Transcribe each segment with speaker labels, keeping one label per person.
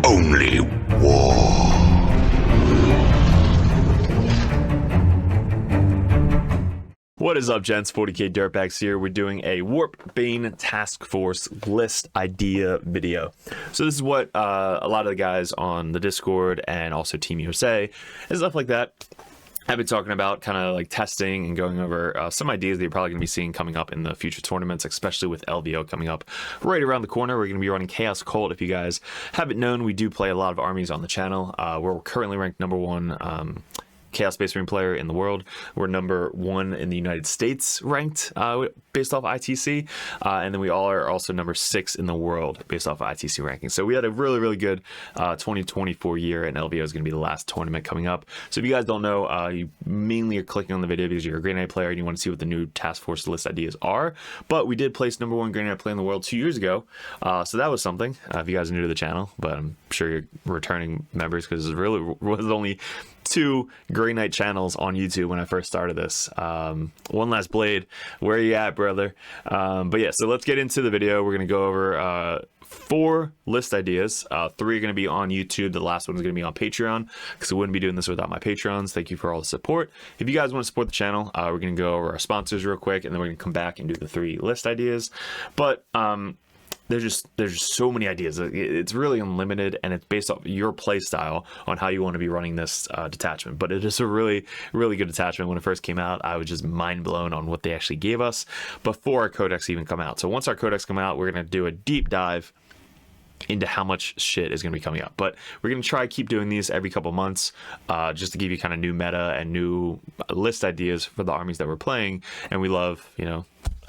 Speaker 1: Only war.
Speaker 2: What is up, gents? 40k Dirtbags here. We're doing a Warpbane Task Force list idea video. So this is what a lot of the guys on the Discord and also Team USA and stuff like that have been talking about, kind of like testing and going over some ideas that you're probably going to be seeing coming up in the future tournaments, especially with LVO coming up right around the corner. We're going to be running Chaos Cult. If you guys haven't known, we do play a lot of armies on the channel. We're currently ranked #1 Chaos Space Marine player in the world. We're #1 in the United States ranked based off ITC, and then we all are also #6 in the world based off ITC ranking. So we had a really good 2024 year, and LVO is going to be the last tournament coming up. So if you guys don't know, you mainly are clicking on the video because you're a Grey Knight player and you want to see what the new task force list ideas are. But we did place #1 Grey Knight player in the world 2 years ago, so that was something. If you guys are new to the channel, but I'm sure you're returning members because it really was only 2 Grey Knight channels on YouTube when I first started this. One last blade, where are you at, brother? But yeah, so let's get into the video. We're gonna go over 4 list ideas. 3 are gonna be on YouTube. The last one is gonna be on Patreon because I wouldn't be doing this without my Patrons. Thank you for all the support. If you guys want to support the channel, we're gonna go over our sponsors real quick, and then we're gonna come back and do the 3 list ideas. But there's just so many ideas. It's really unlimited, and it's based off your play style on how you want to be running this detachment. But it is a really good detachment. When it first came out, I was just mind blown on what they actually gave us before our codex even come out. So once our codex come out, we're going to do a deep dive into how much shit is going to be coming up. But we're going to try to keep doing these every couple months, just to give you kind of new meta and new list ideas for the armies that we're playing, and we love,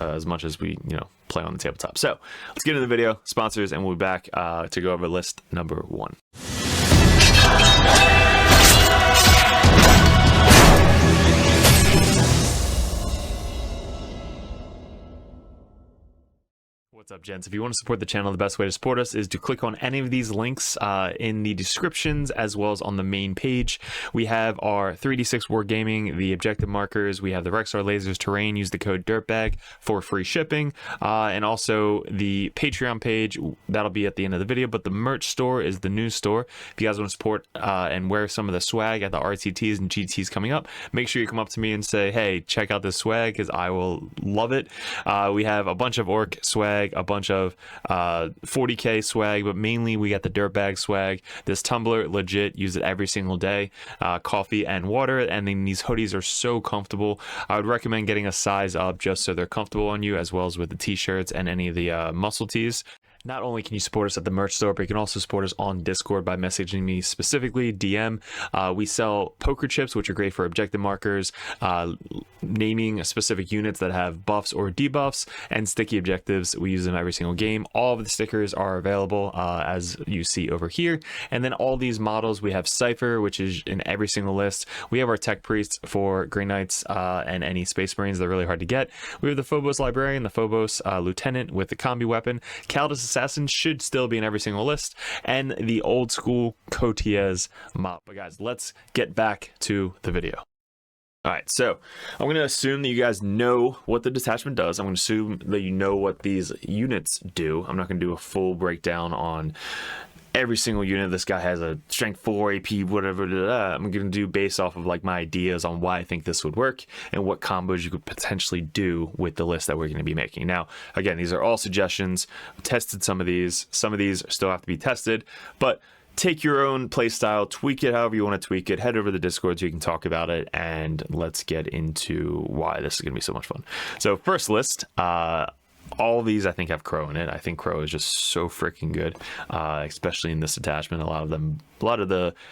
Speaker 2: as much as we play on the tabletop. So let's get into the video, sponsors, and we'll be back to go over list #1. What's up, gents? If you want to support the channel, the best way to support us is to click on any of these links in the descriptions as well as on the main page. We have our 3d6 Wargaming, the objective markers, we have the Rexar Lasers Terrain, use the code DIRTBAG for free shipping, and also the Patreon page, that'll be at the end of the video, but the merch store is the news store. If you guys want to support and wear some of the swag at the RTTs and GTs coming up, make sure you come up to me and say, hey, check out this swag, because I will love it. We have a bunch of Orc swag, a bunch of 40k swag, but mainly we got the Dirtbag swag. This tumbler, legit, use it every single day. Coffee and water, and then these hoodies are so comfortable. I would recommend getting a size up just so they're comfortable on you, as well as with the t-shirts and any of the muscle tees. Not only can you support us at the merch store, but you can also support us on Discord by messaging me specifically, DM. We sell poker chips, which are great for objective markers, naming specific units that have buffs or debuffs, and sticky objectives. We use them every single game. All of the stickers are available, as you see over here. And then all these models, we have Cypher, which is in every single list. We have our Tech Priests for Grey Knights and any Space Marines. They're really hard to get. We have the Phobos Librarian, the Phobos Lieutenant with the combi weapon. Caldus Assassin should still be in every single list, and the old school Cotiez mop. But guys, let's get back to the video. All right, so I'm going to assume that you guys know what the detachment does. I'm going to assume that you know what these units do. I'm not going to do a full breakdown on every single unit. This guy has a strength 4, AP, whatever. I'm going to do based off of like my ideas on why I think this would work and what combos you could potentially do with the list that we're going to be making. Now, again, these are all suggestions. I've tested some of these. Some of these still have to be tested, but take your own play style, tweak it however you want to tweak it. Head over to the Discord so you can talk about it, and let's get into why this is going to be so much fun. So first list, all of these I think have Crow in it. I think Crow is just so freaking good, especially in this attachment. A lot of the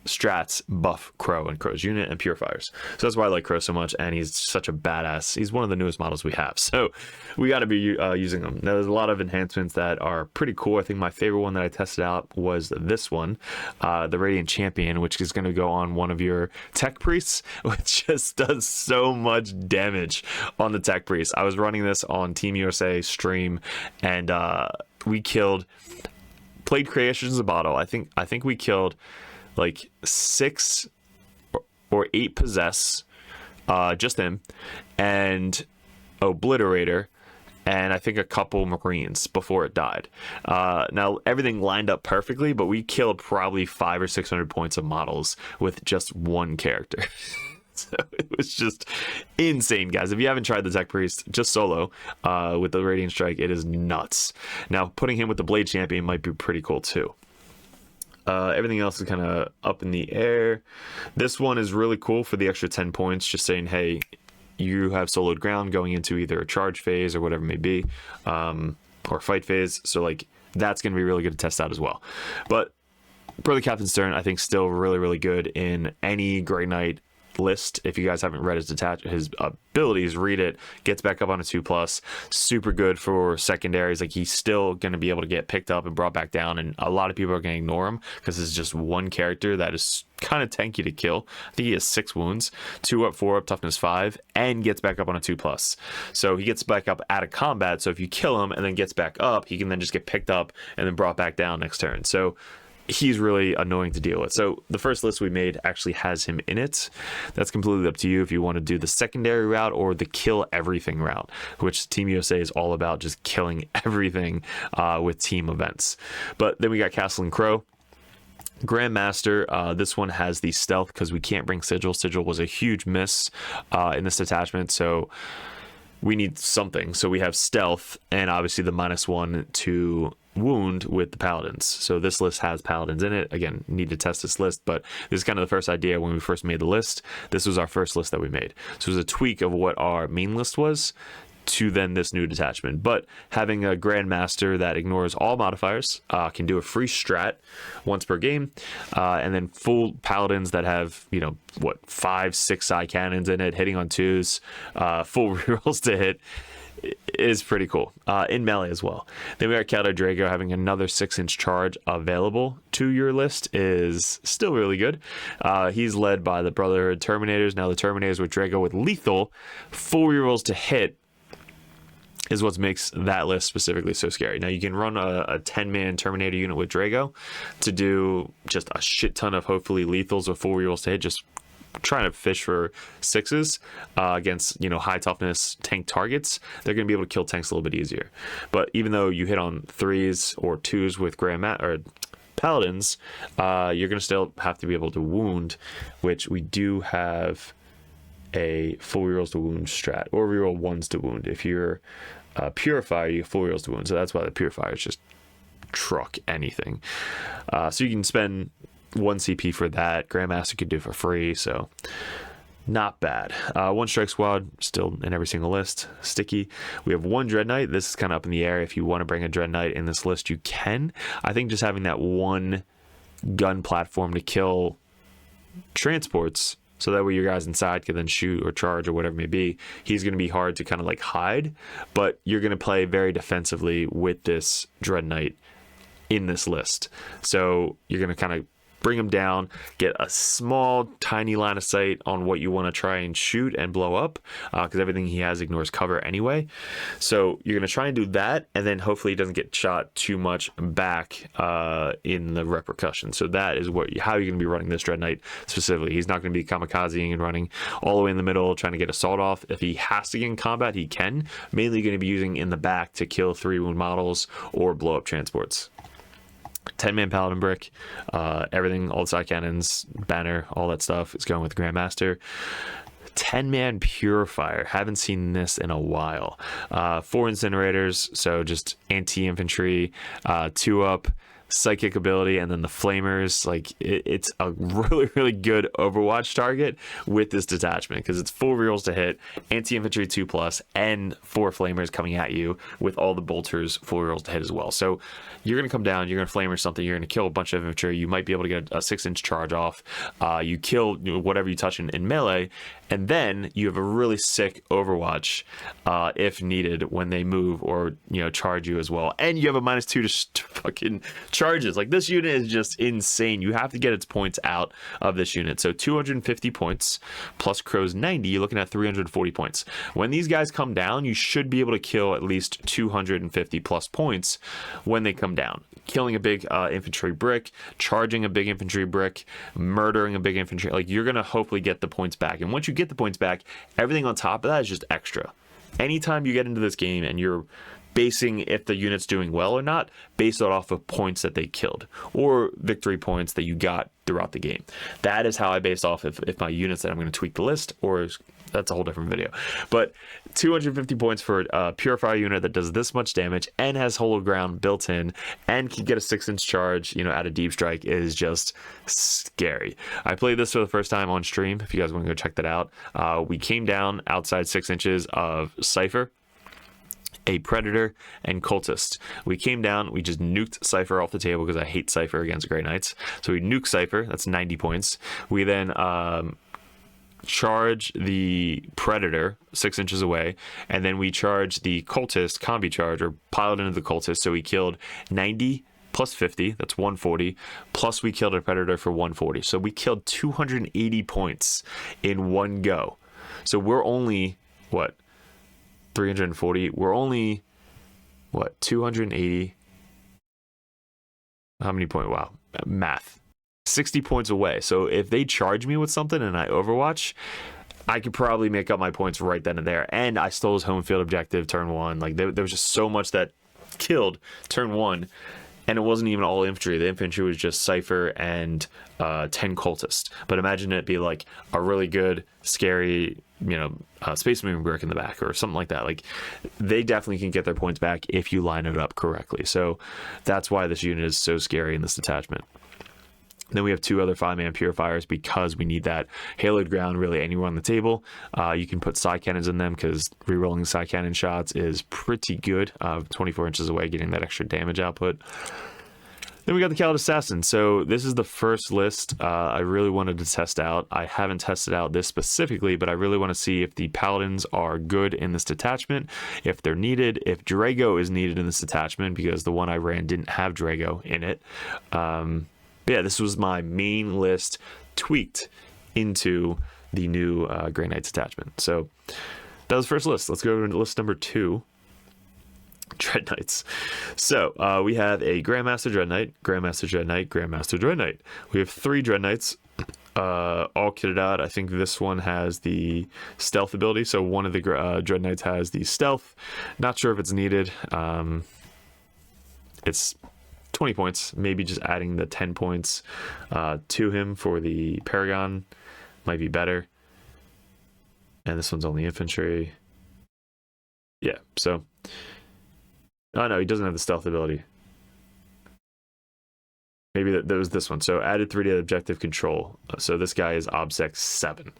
Speaker 2: strats buff Crow and Crow's unit and Purifiers. So that's why I like Crow so much, and he's such a badass. He's one of the newest models we have, so we got to be using him. Now, there's a lot of enhancements that are pretty cool. I think my favorite one that I tested out was this one, the Radiant Champion, which is going to go on one of your Tech Priests, which just does so much damage on the Tech Priest. I was running this on Team USA stream, and we played Creations of Bottle. I think we killed like 6 or 8 possess, just him, and Obliterator, and I think a couple Marines before it died. Now everything lined up perfectly, but we killed probably 500 or 600 points of models with just one character. So it was just insane, guys. If you haven't tried the Tech Priest just solo with the Radiant Strike, it is nuts. Now putting him with the Blade Champion might be pretty cool too. Everything else is kind of up in the air. This one is really cool for the extra 10 points, just saying, hey, you have soloed ground going into either a charge phase or whatever it may be, or fight phase. So like that's going to be really good to test out as well. But Brother Captain Stern, I think, still really, really good in any Grey Knight list. If you guys haven't read his abilities, read it. Gets back up on a 2+, super good for secondaries. Like, he's still going to be able to get picked up and brought back down, and a lot of people are going to ignore him because it's just one character that is kind of tanky to kill. I think he has 6 wounds, 2 up, 4 up, toughness 5, and gets back up on a 2+. So he gets back up out of combat, so if you kill him and then gets back up, he can then just get picked up and then brought back down next turn. So he's really annoying to deal with. So the first list we made actually has him in it. That's completely up to you if you want to do the secondary route or the kill everything route, which Team USA is all about, just killing everything with team events. But then we got Castle and Crow. Grandmaster, this one has the stealth because we can't bring Sigil. Sigil was a huge miss in this attachment, so we need something. So we have stealth and obviously the -1 to wound with the paladins. So this list has paladins in it. Again, need to test this list, but this is kind of the first idea when we first made the list. This was our first list that we made. So it was a tweak of what our main list was to then this new detachment. But having a Grandmaster that ignores all modifiers, can do a free strat once per game, and then full paladins that have, 5, 6 side cannons in it, hitting on 2s, full rerolls to hit, is pretty cool. In melee as well. Then we got Calder Drago. Having another 6-inch charge available to your list is still really good. He's led by the Brotherhood Terminators. Now the Terminators with Drago with lethal, full rerolls to hit, is what makes that list specifically so scary. Now you can run a 10-man Terminator unit with Drago to do just a shit ton of hopefully lethals or full rerolls to hit, just trying to fish for 6s against high toughness tank targets. They're going to be able to kill tanks a little bit easier. But even though you hit on 3s or 2s with or paladins, you're going to still have to be able to wound, which we do have a full rerolls to wound strat, or reroll 1s to wound. If you're Purifier, you get full rerolls to wound, so that's why the Purifier is just truck anything. So you can spend 1 CP for that. Grandmaster could do for free, so not bad. 1 Strike Squad, still in every single list. Sticky. We have 1 Dread Knight. This is kind of up in the air. If you want to bring a Dread Knight in this list, you can. I think just having that 1 gun platform to kill transports, so that way your guys inside can then shoot or charge or whatever it may be. He's going to be hard to kind of like hide, but you're going to play very defensively with this Dread Knight in this list. So you're going to kind of bring him down, get a small, tiny line of sight on what you want to try and shoot and blow up, because everything he has ignores cover anyway. So you're going to try and do that, and then hopefully he doesn't get shot too much back in the repercussion. So that is how you're going to be running this Dread Knight specifically. He's not going to be kamikazing and running all the way in the middle, trying to get assault off. If he has to get in combat, he can. Mainly going to be using in the back to kill 3-wound models or blow up transports. 10-man Paladin Brick, everything, all the side cannons, banner, all that stuff is going with the Grandmaster. 10-man Purifier, haven't seen this in a while. 4 Incinerators, so just anti-infantry, 2 up, psychic ability, and then the Flamers. Like, it's a really, really good Overwatch target with this detachment because it's full rerolls to hit, anti-infantry 2+, and 4 Flamers coming at you with all the bolters full rerolls to hit as well. So you're going to come down, you're going to Flamer something, you're going to kill a bunch of infantry, you might be able to get a 6-inch charge off, you kill whatever you touch in melee, and then you have a really sick Overwatch if needed when they move or charge you as well. And you have a -2 to fucking charges. Like, this unit is just insane. You have to get its points out of this unit. So 250 points plus Crow's 90, you're looking at 340 points. When these guys come down, you should be able to kill at least 250 plus points when they come down. Killing a big infantry brick, charging a big infantry brick, murdering a big infantry. Like, you're going to hopefully get the points back. And once you get the points back, everything on top of that is just extra. anytime you get into this game and you're basing if the unit's doing well or not, base it off of points that they killed or victory points that you got throughout the game. That is how I base off if my units that I'm going to tweak the list, or that's a whole different video. But 250 points for a Purifier unit that does this much damage and has Hollow Ground built in and can get a 6-inch charge, out of Deep Strike is just scary. I played this for the first time on stream. If you guys want to go check that out, we came down outside 6 inches of Cypher, a Predator, and Cultist. We came down, we just nuked Cypher off the table because I hate Cypher against Grey Knights. So we nuke Cypher, that's 90 points. We then charge the Predator 6 inches away, and then we charge the Cultist, combi charge, or pilot into the Cultist. So we killed 90 plus 50, that's 140, plus we killed a Predator for 140. So we killed 280 points in one go. So we're only, 340, we're only 280, how many points? Wow, math, 60 points away. So if they charge me with something and I overwatch, I could probably make up my points right then and there. And I stole his home field objective turn 1. Like there was just so much that killed turn 1, and it wasn't even all infantry. The infantry was just Cypher and 10 Cultists. But imagine it be like a really good, scary, Space Marine brick in the back or something like that. Like, they definitely can get their points back if you line it up correctly. So that's why this unit is so scary in this detachment. Then we have 2 other 5-man Purifiers because we need that haloed ground really anywhere on the table. You can put Psy Cannons in them because rerolling Psy Cannon shots is pretty good. 24 inches away, getting that extra damage output. Then we got the Called Assassin. So this is the first list I really wanted to test out. I haven't tested out this specifically, but I really want to see if the Paladins are good in this detachment, if they're needed, if Drago is needed in this detachment, because the one I ran didn't have Drago in it. But yeah, this was my main list tweaked into the new Grey Knights attachment. So that was the first list. Let's go over to list number 2. Dread Knights. So we have a Grandmaster Dread Knight, Grandmaster Dread Knight, Grandmaster Dread Knight. We have 3 Dread Knights, all kitted out. I think this one has the stealth ability. So one of the Dread Knights has the stealth. Not sure if it's needed. It's 20 points, maybe just adding the 10 points to him for the Paragon might be better. And this one's only infantry. Yeah, so oh no, he doesn't have the stealth ability. Maybe that was this one. So added 3 to objective control. So this guy is OBSEC 7.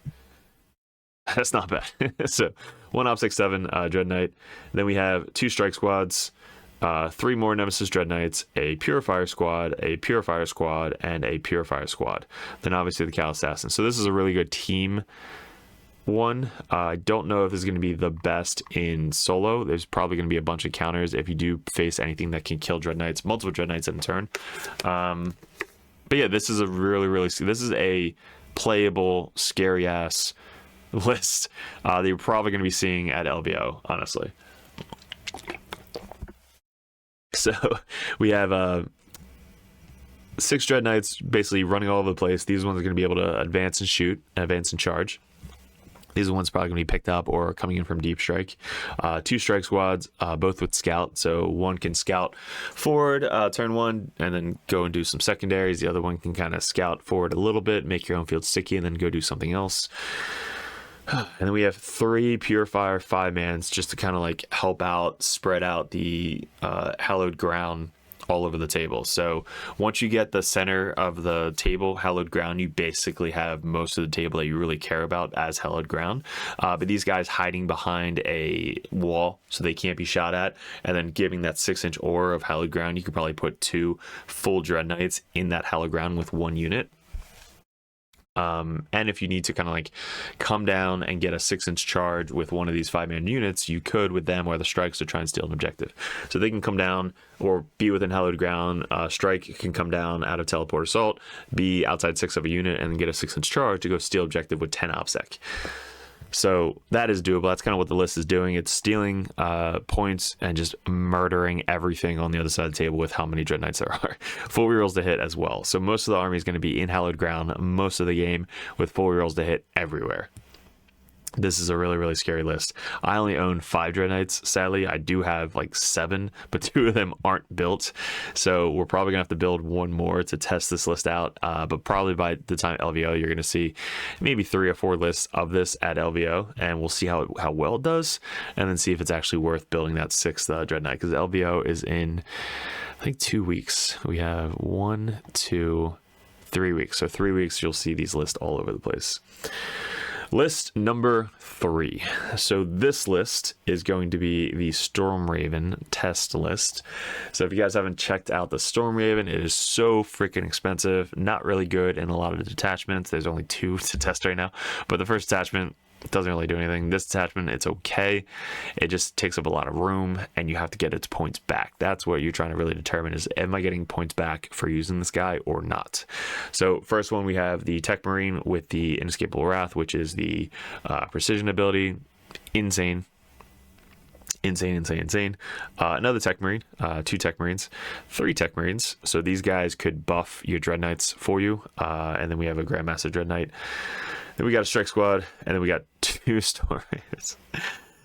Speaker 2: That's not bad. So 1 OBSEC 7 Dread Knight. Then we have 2 strike squads, 3 more Nemesis Dread Knights, a Purifier squad, a Purifier squad, and a Purifier squad. Then obviously the Cal Assassin. So this is a really good team one. I don't know if this is going to be the best in solo. There's probably going to be a bunch of counters if you do face anything that can kill Dread Knights, multiple Dread Knights in turn. But yeah, this is a this is a playable, scary ass list that you're probably going to be seeing at LVO, honestly. So we have 6 Dread Knights basically running all over the place. These ones are going to be able to advance and shoot, advance and charge. These are ones probably going to be picked up or coming in from Deep Strike. 2 strike squads, both with scout. So one can scout forward, turn 1, and then go and do some secondaries. The other one can kind of scout forward a little bit, make your own field sticky, and then go do something else. And then we have 3 Purifier 5-mans just to kind of like help out, spread out the hallowed ground all over the table. So once you get the center of the table hallowed ground, you basically have most of the table that you really care about as hallowed ground. But these guys hiding behind a wall so they can't be shot at, and then giving that 6-inch aura of hallowed ground, you could probably put 2 full Dread Knights in that hallowed ground with 1 unit. And if you need to kind of like come down and get a 6-inch charge with one of these 5-man units, you could with them or the strikes to try and steal an objective. So they can come down or be within hallowed ground. Strike can come down out of teleport assault, be outside 6 of a unit, and get a 6-inch charge to go steal objective with 10 OBSEC. So that is doable. That's kind of what the list is doing. It's stealing points and just murdering everything on the other side of the table with how many Dread Knights there are. Full rerolls to hit as well. So most of the army is going to be in hallowed ground most of the game with full rerolls to hit everywhere. This is a really, really scary list. I only own 5 Dread Knights. Sadly, I do have like 7, but 2 of them aren't built. So we're probably gonna have to build 1 more to test this list out. But probably by the time LVO, you're gonna see maybe 3 or 4 lists of this at LVO, and we'll see how well it does, and then see if it's actually worth building that 6th Dread Knight, because LVO is in, I think, 2 weeks. We have 1, 2, 3 weeks. So 3 weeks, you'll see these lists all over the place. List number 3. So this list is going to be the Stormraven test list. So if you guys haven't checked out the Stormraven, it is so freaking expensive. Not really good in a lot of the detachments. There's only 2 to test right now. But the first detachment doesn't really do anything. This attachment, it's okay. It just takes up a lot of room, and you have to get its points back. That's what you're trying to really determine is, am I getting points back for using this guy or not? So first one, we have the Tech Marine with the Inescapable Wrath, which is the precision ability. Insane. Another Tech Marine, 2 Tech Marines, 3 Tech Marines. So these guys could buff your Dread Knights for you. And then we have a Grandmaster Dread Knight. Then we got a Strike Squad, and then we got 2 Storm Ravens.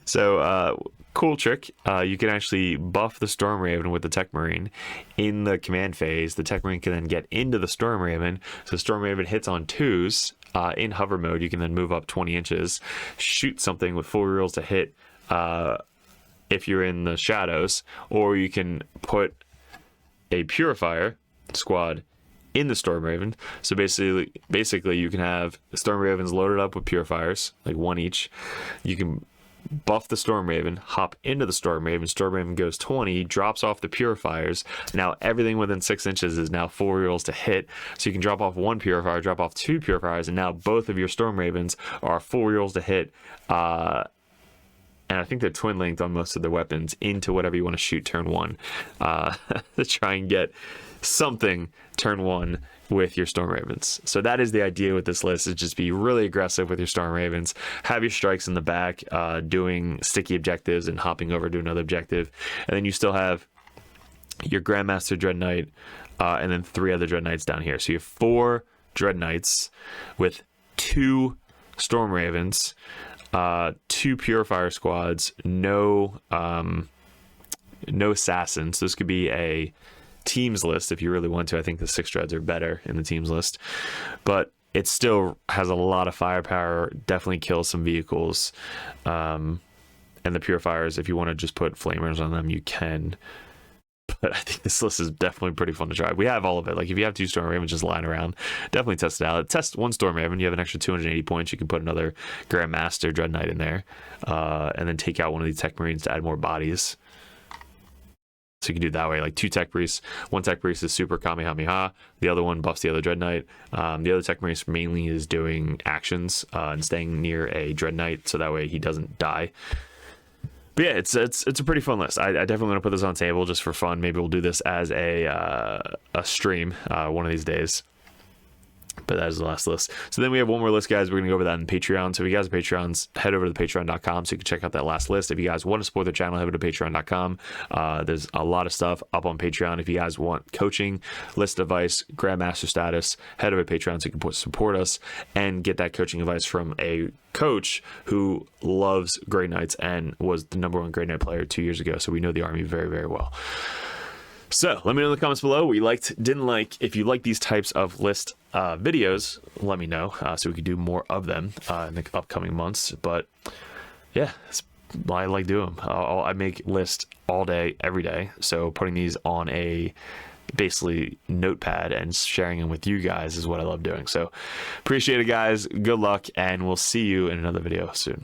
Speaker 2: So, cool trick. You can actually buff the Storm Raven with the Tech Marine in the command phase. The Tech Marine can then get into the Storm Raven. So Storm Raven hits on 2s in hover mode. You can then move up 20 inches, shoot something with 4 rerolls to hit if you're in the shadows, or you can put a Purifier squad in the Storm Raven. So basically you can have the Storm Ravens loaded up with Purifiers, like 1 each. You can buff the Storm Raven, hop into the Storm Raven. Storm Raven goes 20, drops off the Purifiers. Now everything within 6 inches is now 4 rerolls to hit. So you can drop off 1 Purifier, drop off 2 Purifiers, and now both of your Storm Ravens are 4 rerolls to hit. And I think they're twin linked on most of their weapons into whatever you want to shoot turn 1 to try and get something turn 1 with your Storm Ravens. So that is the idea with this list, is just be really aggressive with your Storm Ravens, have your strikes in the back, doing sticky objectives and hopping over to another objective, and then you still have your Grandmaster Dread Knight, and then 3 other Dread Knights down here. So you have 4 Dread Knights with 2 Storm Ravens, 2 Purifier squads, no assassins. This could be a teams list if you really want to. I think the 6 dreads are better in the teams list, but it still has a lot of firepower, definitely kills some vehicles, and the Purifiers, if you want to just put flamers on them, you can. But I think this list is definitely pretty fun to try. We have all of it. Like if you have 2 Storm Ravens just lying around, definitely test it out. Test 1 Storm Raven, you have an extra 280 points. You can put another Grandmaster Dread Knight in there, and then take out one of these Tech Marines to add more bodies. So you can do it that way, like 2 Tech Priests. 1 Tech Priest is super Kamehameha. The other one buffs the other Dread Knight. The other Tech Priest mainly is doing actions and staying near a Dread Knight, so that way he doesn't die. But yeah, it's a pretty fun list. I definitely want to put this on the table just for fun. Maybe we'll do this as a stream one of these days. But that is the last list. So then we have one more list, guys. We're going to go over that in Patreon. So if you guys are Patreons, head over to patreon.com so you can check out that last list. If you guys want to support the channel, head over to patreon.com. There's a lot of stuff up on Patreon. If you guys want coaching, list advice, Grandmaster status, head over to Patreon so you can support us and get that coaching advice from a coach who loves Grey Knights and was the #1 Grey Knight player 2 years ago. So we know the army very, very well. So let me know in the comments below what you liked, didn't like. If you like these types of list videos, let me know so we can do more of them in the upcoming months. But yeah, I like doing them. I make lists all day, every day. So putting these on a basically notepad and sharing them with you guys is what I love doing. So appreciate it, guys. Good luck, and we'll see you in another video soon.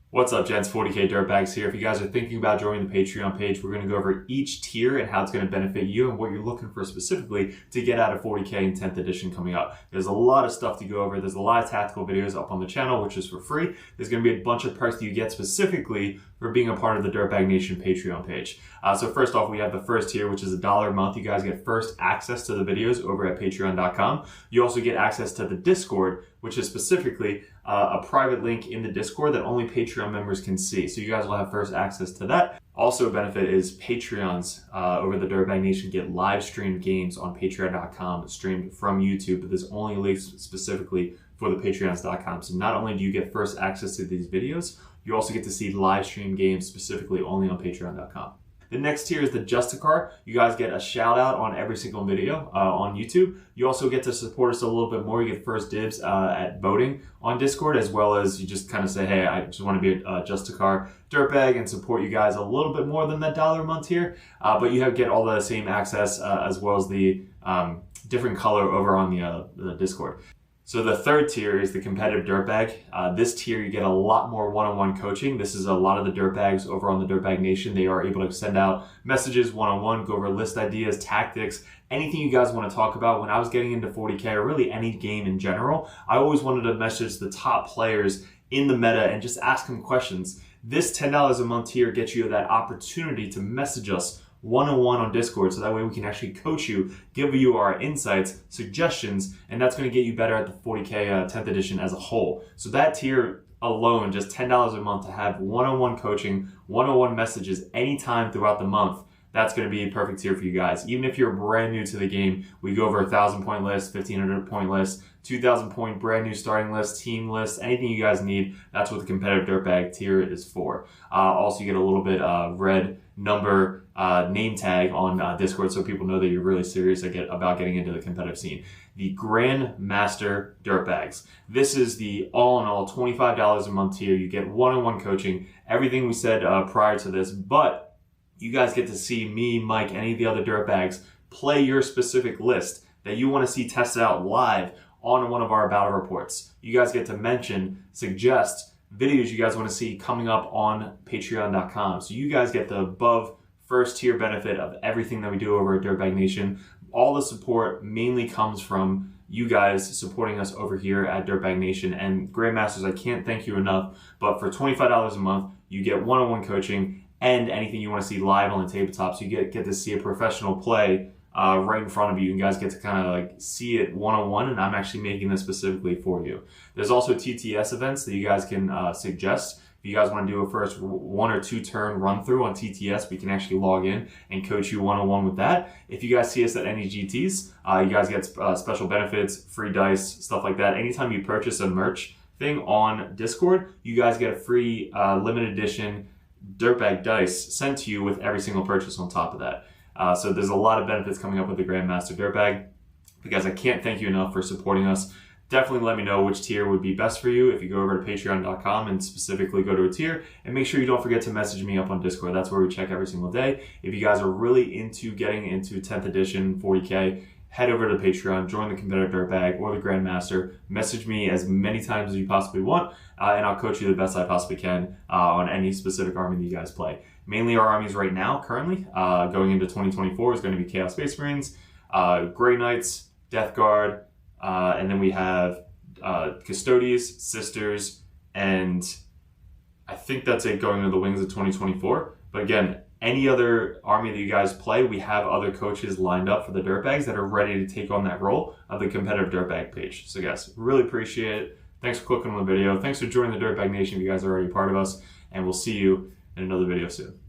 Speaker 2: What's up, gents? 40k Dirtbags here. If you guys are thinking about joining the Patreon page, we're going to go over each tier and how it's going to benefit you and what you're looking for specifically to get out of 40k in 10th edition coming up. There's a lot of stuff to go over. There's a lot of tactical videos up on the channel, which is for free. There's going to be a bunch of perks that you get specifically for being a part of the Dirtbag Nation Patreon page. So first off, we have the first tier, which is $1 a month. You guys get first access to the videos over at patreon.com. You also get access to the Discord, which is specifically a private link in the Discord that only Patreon members can see. So you guys will have first access to that. Also a benefit is Patreons over the Dirtbag Nation get live streamed games on patreon.com streamed from YouTube, but this only links specifically for the patreons.com. So not only do you get first access to these videos, you also get to see live stream games specifically only on patreon.com. The next tier is the Justicar. You guys get a shout out on every single video on YouTube. You also get to support us a little bit more. You get first dibs at voting on Discord, as well as you just kind of say, hey, I just want to be a Justicar Dirtbag and support you guys a little bit more than that $1 a month tier. But you get all the same access as well as the different color over on the Discord. So the third tier is the competitive Dirtbag. This tier, you get a lot more one-on-one coaching. This is a lot of the Dirtbags over on the Dirtbag Nation. They are able to send out messages one-on-one, go over list ideas, tactics, anything you guys want to talk about. When I was getting into 40k, or really any game in general, I always wanted to message the top players in the meta and just ask them questions. This $10 a month tier gets you that opportunity to message us one-on-one on Discord, so that way we can actually coach you, give you our insights, suggestions, and that's going to get you better at the 40k 10th edition as a whole. So that tier alone, just $10 a month to have one-on-one coaching, one-on-one messages anytime throughout the month, that's going to be a perfect tier for you guys. Even if you're brand new to the game, we go over 1,000 point list, 1,500 point list, 2,000 point brand new starting list, team list, anything you guys need. That's what the competitive Dirtbag tier is for. Also, you get a little bit red number name tag on Discord, so people know that you're really serious about getting into the competitive scene. The Grandmaster Dirtbags. This is the all-in-all $25 a month tier. You get one-on-one coaching, everything we said prior to this, but you guys get to see me, Mike, any of the other Dirtbags play your specific list that you want to see tested out live on one of our battle reports. You guys get to mention, suggest videos you guys want to see coming up on patreon.com. So you guys get the above first tier benefit of everything that we do over at Dirtbag Nation. All the support mainly comes from you guys supporting us over here at Dirtbag Nation. And Grandmasters, I can't thank you enough, but for $25 a month, you get one-on-one coaching and anything you want to see live on the tabletop. So you get to see a professional play right in front of you. You guys get to kind of like see it one-on-one, and I'm actually making this specifically for you. There's also TTS events that you guys can suggest. If you guys want to do a first 1 or 2 turn run through on TTS, we can actually log in and coach you one-on-one with that. If you guys see us at any GTs, you guys get special benefits, free dice, stuff like that. Anytime you purchase a merch thing on Discord, you guys get a free limited edition Dirtbag dice sent to you with every single purchase on top of that. So there's a lot of benefits coming up with the Grandmaster Dirtbag. You guys, I can't thank you enough for supporting us. Definitely let me know which tier would be best for you if you go over to patreon.com and specifically go to a tier. And make sure you don't forget to message me up on Discord. That's where we check every single day. If you guys are really into getting into 10th edition 40k, head over to Patreon, join the competitive Dirtbag or the Grandmaster. Message me as many times as you possibly want, and I'll coach you the best I possibly can on any specific army that you guys play. Mainly our armies right now, currently, going into 2024, is going to be Chaos Space Marines, Grey Knights, Death Guard, and then we have Custodes, Sisters, and I think that's it going into the wings of 2024. But again, any other army that you guys play, we have other coaches lined up for the Dirtbags that are ready to take on that role of the competitive Dirtbag page. So guys, really appreciate it. Thanks for clicking on the video. Thanks for joining the Dirtbag Nation if you guys are already part of us. And we'll see you in another video soon.